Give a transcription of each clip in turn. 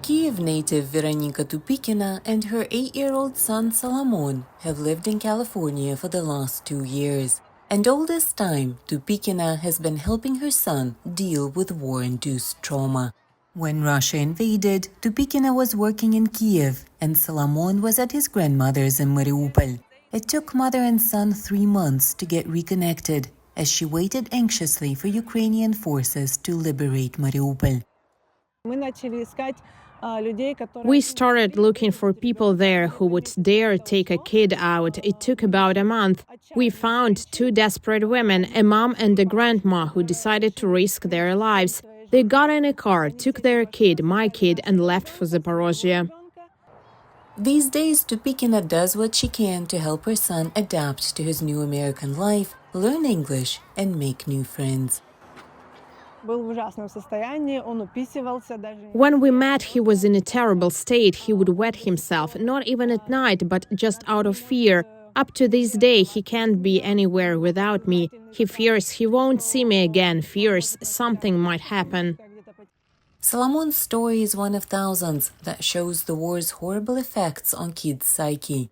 Kyiv native Veronika Tupikina and her 8-year-old son Solomon have lived in California for the last 2 years. And all this time, Tupikina has been helping her son deal with war-induced trauma. When Russia invaded, Tupikina was working in Kyiv and Solomon was at his grandmother's in Mariupol. It took mother and son 3 months to get reconnected as she waited anxiously for Ukrainian forces to liberate Mariupol. We started looking for people there who would dare take a kid out. It took about a month. We found 2 desperate women, a mom and a grandma, who decided to risk their lives. They got in a car, took their kid, my kid, and left for Zaporozhye. These days, Tupikina does what she can to help her son adapt to his new American life, learn English, and make new friends. When we met, he was in a terrible state. He would wet himself, not even at night, but just out of fear. Up to this day, he can't be anywhere without me. He fears he won't see me again, fears something might happen. Solomon's story is one of thousands that shows the war's horrible effects on kids' psyche.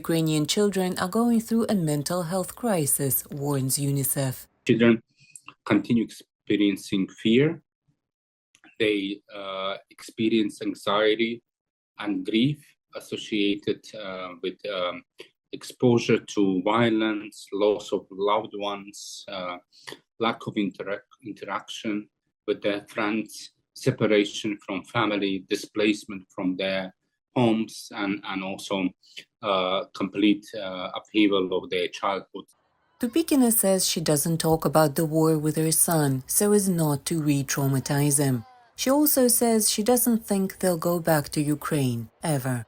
Ukrainian children are going through a mental health crisis, warns UNICEF. Children continue experiencing fear. They experience anxiety and grief associated with exposure to violence, loss of loved ones, lack of interaction with their friends, separation from family, displacement from their homes, and also complete upheaval of their childhood. Tupikina says she doesn't talk about the war with her son so as not to re-traumatize him. She also says she doesn't think they'll go back to Ukraine, ever.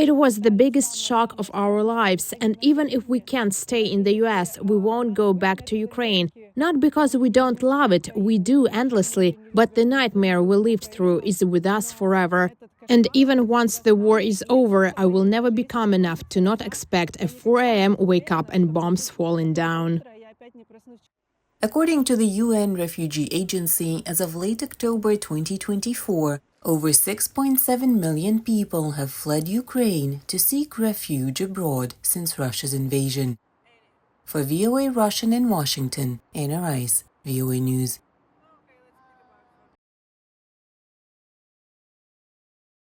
It was the biggest shock of our lives, and even if we can't stay in the US, we won't go back to Ukraine. Not because we don't love it, we do endlessly, but the nightmare we lived through is with us forever. And even once the war is over, I will never be calm enough to not expect a 4 a.m. wake-up and bombs falling down. According to the UN Refugee Agency, as of late October 2024, over 6.7 million people have fled Ukraine to seek refuge abroad since Russia's invasion. For VOA Russian in Washington, Anna Rice, VOA News.